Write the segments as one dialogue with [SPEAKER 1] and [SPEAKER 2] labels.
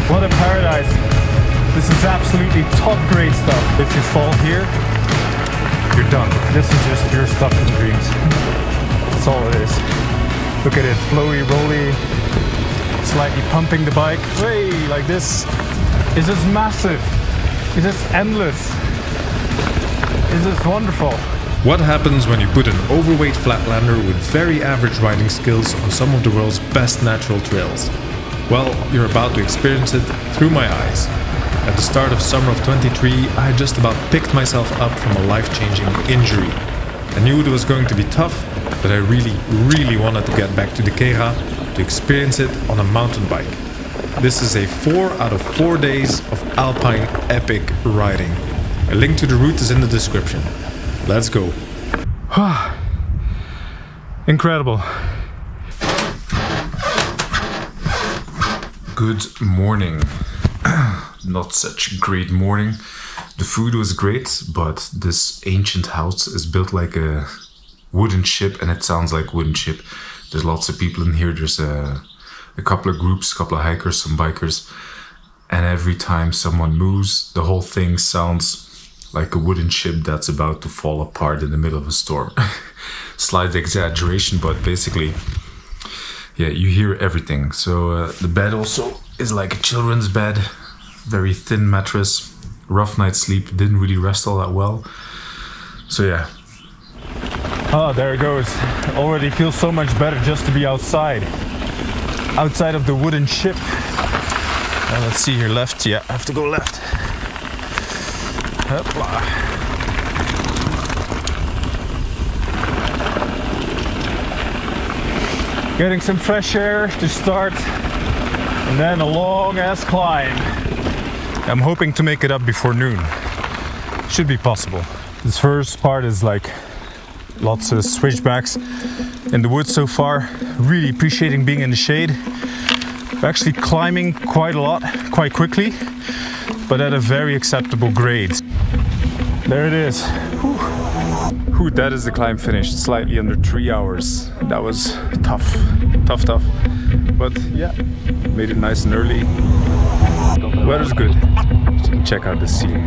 [SPEAKER 1] What a paradise. This is absolutely top grade stuff. If you fall here, you're done. This is just pure stuff from dreams. That's all it is. Look at it, flowy, rolly, slightly pumping the bike. Way like this. It's just massive. It's just endless. It's just wonderful.
[SPEAKER 2] What happens when you put an overweight flatlander with very average riding skills on some of the world's best natural trails? Well, you're about to experience it through my eyes. At the start of summer of 23, I had just about picked myself up from a life-changing injury. I knew it was going to be tough, but I really wanted to get back to the Queyras to experience it on a mountain bike. This is a 4 out of 4 days of alpine epic riding. A link to the route is in the description. Let's go.
[SPEAKER 1] Incredible.
[SPEAKER 3] Good morning. Not such a great morning. The food was great, but this ancient house is built like a wooden ship, and it sounds like a wooden ship. There's lots of people in here. There's a couple of groups, a couple of hikers, some bikers, and every time someone moves, the whole thing sounds like a wooden ship that's about to fall apart in the middle of a storm. Slight exaggeration, but basically, yeah, you hear everything. So the bed also is like a children's bed, very thin mattress, rough night's sleep, didn't really rest all that well. So yeah.
[SPEAKER 1] Oh, there it goes. Already feels so much better just to be outside. Outside of the wooden ship. Let's see here, left. Yeah, I have to go left. Hopla. Getting some fresh air to start, and then a long ass climb. I'm hoping to make it up before noon. Should be possible. This first part is like lots of switchbacks in the woods so far. Really appreciating being in the shade. We're actually climbing quite a lot, quite quickly, but at a very acceptable grade. There it is. Whew, that is the climb finished, slightly under 3 hours. That was tough, tough. But yeah, made it nice and early. Weather's good. Check out the scene.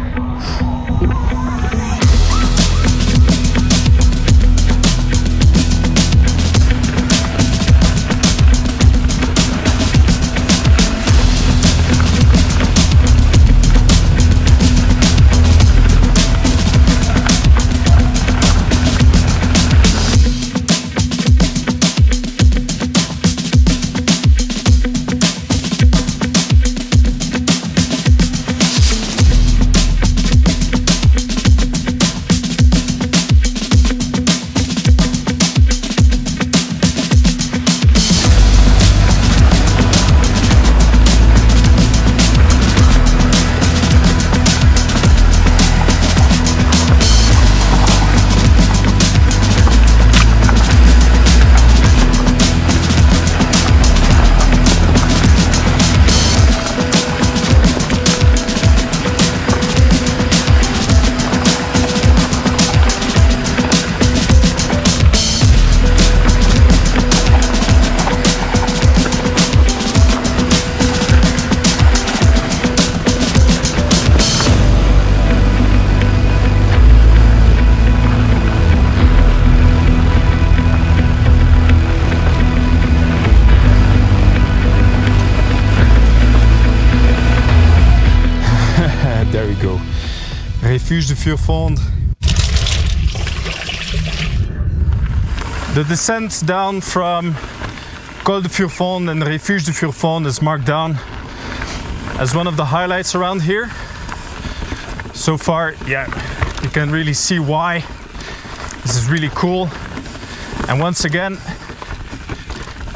[SPEAKER 1] Refuge de Furfande. The descent down from Col de Furfande and Refuge de Furfande is marked down as one of the highlights around here. So far, yeah, you can really see why. This is really cool. And once again,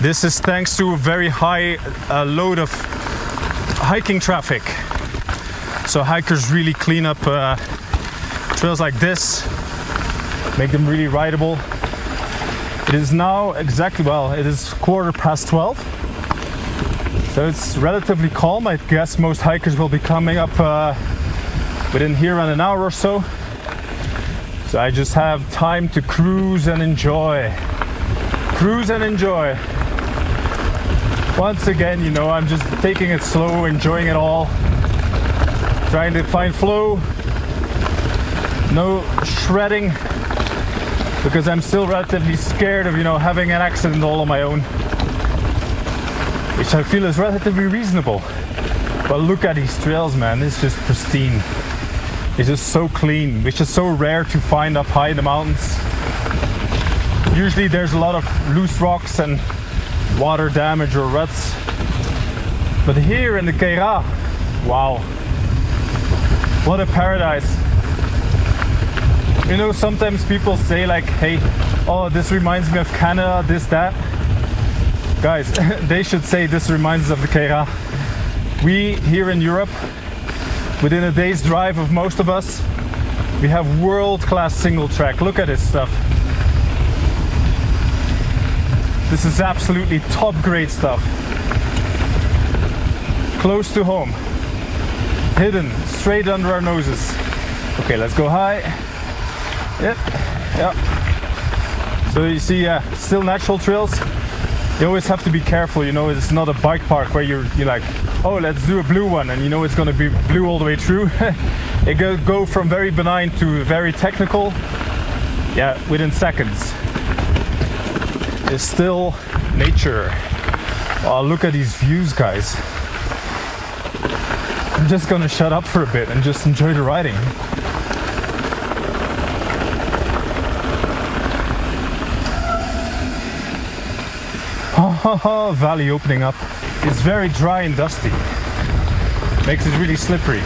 [SPEAKER 1] this is thanks to a very high load of hiking traffic. So hikers really clean up trails like this, make them really rideable. It is now exactly, well, it is 12:15. So it's relatively calm. I guess most hikers will be coming up within here in an hour or so. So I just have time to cruise and enjoy. Cruise and enjoy. Once again, you know, I'm just taking it slow, enjoying it all, trying to find flow, no shredding, because I'm still relatively scared of, you know, having an accident all on my own, which I feel is relatively reasonable. But look at these trails, man, it's just pristine. It's just so clean, which is so rare to find up high in the mountains. Usually there's a lot of loose rocks and water damage or ruts. But here in the Queyras, wow, what a paradise. You know, sometimes people say like, hey, oh, this reminds me of Canada, this, that. Guys, they should say this reminds us of the Queyras. We here in Europe, within a day's drive of most of us, we have world-class single track. Look at this stuff. This is absolutely top grade stuff. Close to home. Hidden, straight under our noses. Okay, let's go high. Yep, yeah. So you see, still natural trails. You always have to be careful, you know, it's not a bike park where you're like, oh, let's do a blue one, and you know it's gonna be blue all the way through. It go from very benign to very technical, yeah, within seconds. It's still nature. Oh, look at these views, guys. I'm just gonna shut up for a bit and just enjoy the riding. Valley opening up. It's very dry and dusty. Makes it really slippery.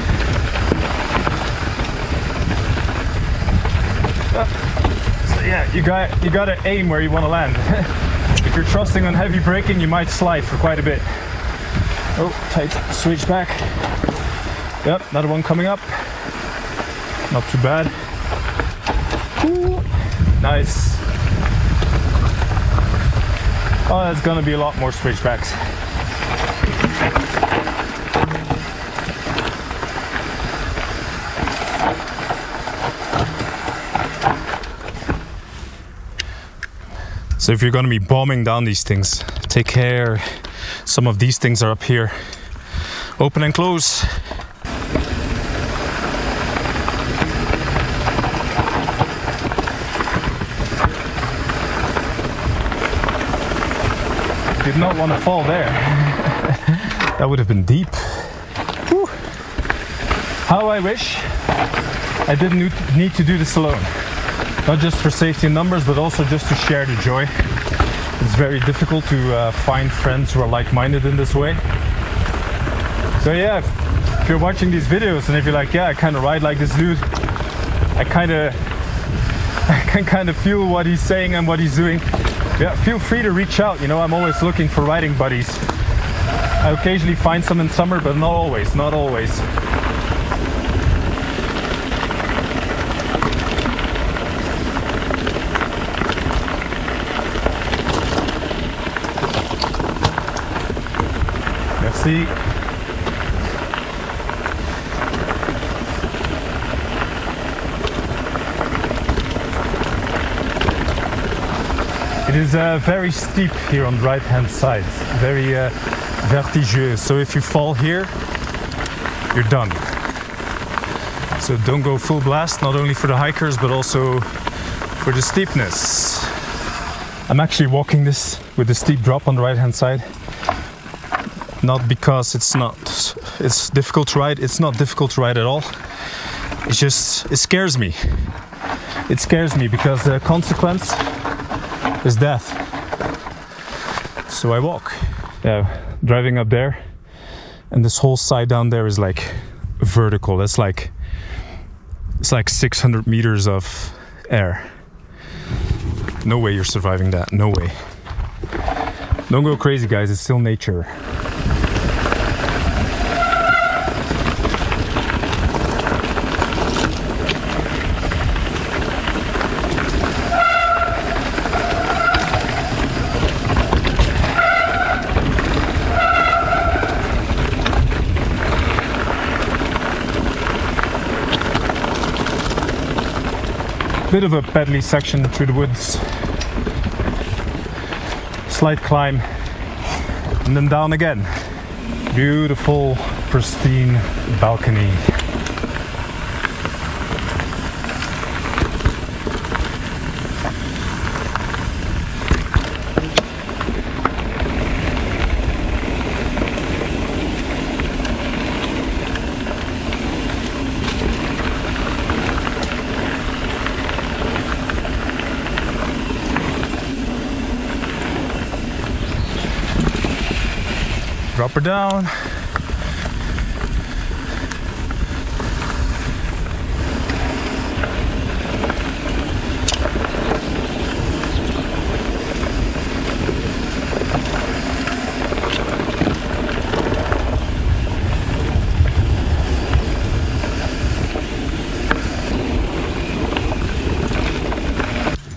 [SPEAKER 1] So yeah, you gotta aim where you want to land. If you're trusting on heavy braking, you might slide for quite a bit. Oh, tight switch back. Yep, another one coming up. Not too bad. Ooh, nice. Oh, there's gonna be a lot more switchbacks. So if you're gonna be bombing down these things, take care. Some of these things are up here. Open and close. Did not want to fall there. That would have been deep. Whew. How I wish I didn't need to do this alone. Not just for safety in numbers, but also just to share the joy. It's very difficult to find friends who are like-minded in this way. So yeah, if you're watching these videos and if you're like, yeah, I kind of ride like this dude, I can kind of feel what he's saying and what he's doing. Yeah, feel free to reach out, you know, I'm always looking for riding buddies. I occasionally find some in summer, but not always, not always. Merci. It is very steep here on the right hand side, very vertiginous, so if you fall here, you're done. So don't go full blast, not only for the hikers but also for the steepness. I'm actually walking this with the steep drop on the right hand side, not because it's difficult to ride, it's not difficult to ride at all, it scares me. It scares me because the consequence is death. So I walk. Yeah, driving up there, and this whole side down there is like vertical. It's like 600 meters of air. No way you're surviving that. No way. Don't go crazy, guys. It's still nature. Bit of a peddly section through the woods. Slight climb. and then down again. Beautiful, pristine balcony. Drop her down.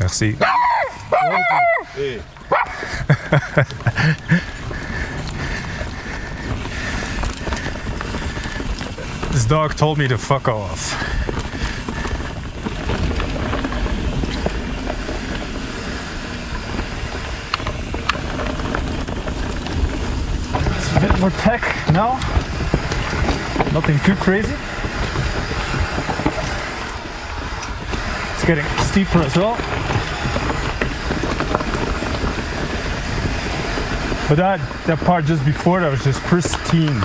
[SPEAKER 1] Merci. Hey. This dog told me to fuck off. It's a bit more tech now. Nothing too crazy. It's getting steeper as well. But that part just before that was just pristine.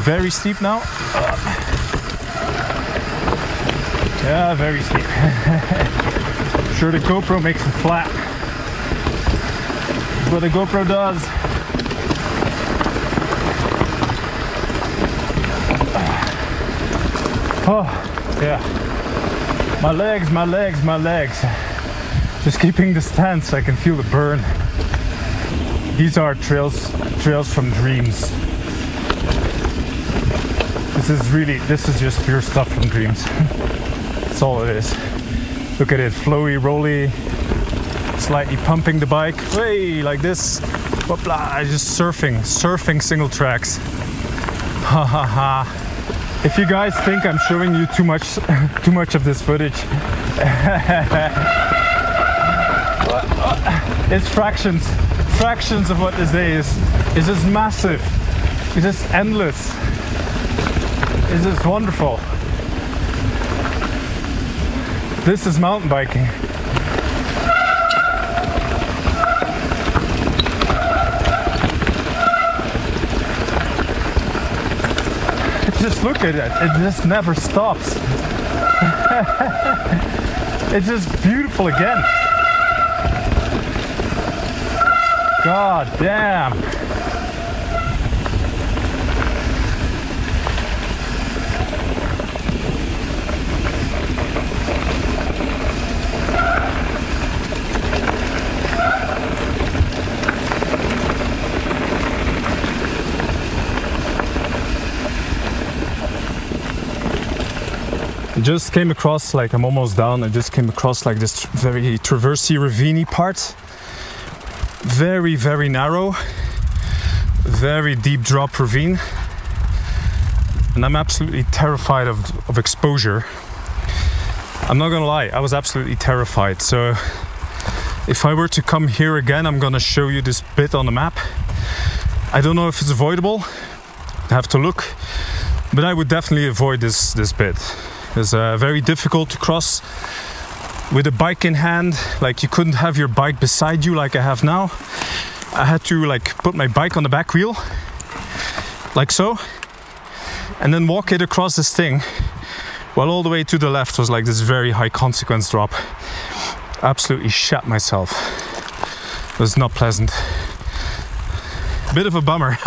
[SPEAKER 1] Very steep now. Yeah, very steep. I'm sure the GoPro makes it flat. That's what the GoPro does. Oh, yeah. My legs. Just keeping the stance, I can feel the burn. These are trails from dreams. This is just pure stuff from dreams. That's all it is. Look at it, flowy, rolly, slightly pumping the bike, way like this. Whoopla, just surfing single tracks. Ha ha ha. If you guys think I'm showing you too much of this footage, it's fractions of what this day is. It's just massive. It's just endless. It's just wonderful. This is mountain biking. Just look at it. It just never stops. It's just beautiful again. God damn. I just came across, like, I'm almost down. I just came across like this very traversy, ravine part. Very, very narrow, very deep drop ravine. And I'm absolutely terrified of exposure. I'm not gonna lie, I was absolutely terrified. So if I were to come here again, I'm gonna show you this bit on the map. I don't know if it's avoidable. I have to look, but I would definitely avoid this bit. It's very difficult to cross with a bike in hand. Like, you couldn't have your bike beside you like I have now. I had to, like, put my bike on the back wheel, like so, and then walk it across this thing, while all the way to the left was like this very high consequence drop. Absolutely shat myself. It was not pleasant. Bit of a bummer.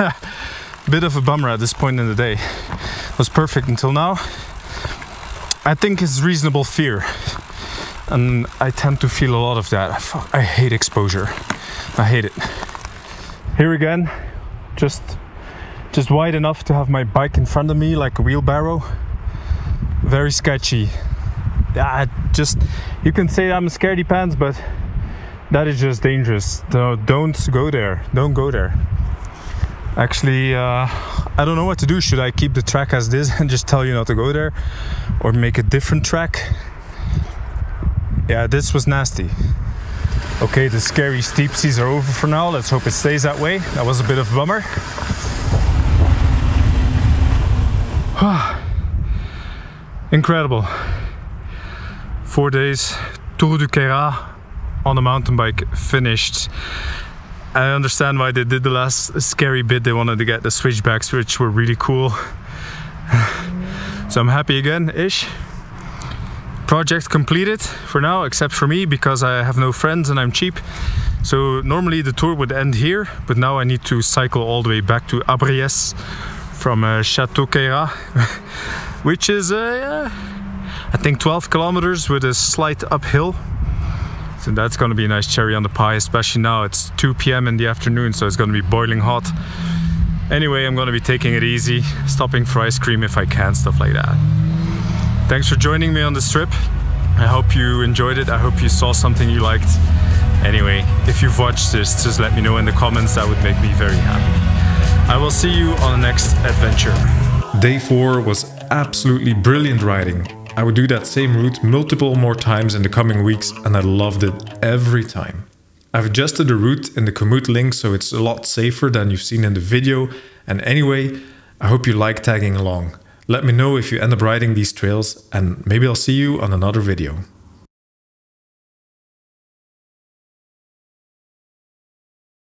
[SPEAKER 1] Bit of a bummer at this point in the day. It was perfect until now. I think it's reasonable fear, and I tend to feel a lot of that. I hate exposure. I hate it. Here again, just wide enough to have my bike in front of me like a wheelbarrow. Very sketchy. Yeah, you can say I'm a scaredy pants, but that is just dangerous. No, don't go there. Don't go there. Actually, I don't know what to do. Should I keep the track as this and just tell you not to go there, or make a different track? Yeah, this was nasty. Okay, the scary steep seas are over for now. Let's hope it stays that way. That was a bit of a bummer. Incredible. 4 days, Col de Queyras on a mountain bike finished. I understand why they did the last scary bit. They wanted to get the switchbacks, which were really cool. So I'm happy again-ish. Project completed for now, except for me, because I have no friends and I'm cheap. So normally the tour would end here, but now I need to cycle all the way back to Abriès from Chateau Queyras, which is I think 12 kilometers with a slight uphill. So that's going to be a nice cherry on the pie, especially now it's 2 p.m. in the afternoon, so it's going to be boiling hot. Anyway, I'm going to be taking it easy, stopping for ice cream if I can, stuff like that. Thanks for joining me on this trip. I hope you enjoyed it. I hope you saw something you liked. Anyway, if you've watched this, just let me know in the comments. That would make me very happy. I will see you on the next adventure.
[SPEAKER 2] Day 4 was absolutely brilliant riding. I would do that same route multiple more times in the coming weeks, and I loved it every time. I've adjusted the route in the Komoot link so it's a lot safer than you've seen in the video, and anyway, I hope you like tagging along. Let me know if you end up riding these trails, and maybe I'll see you on another video.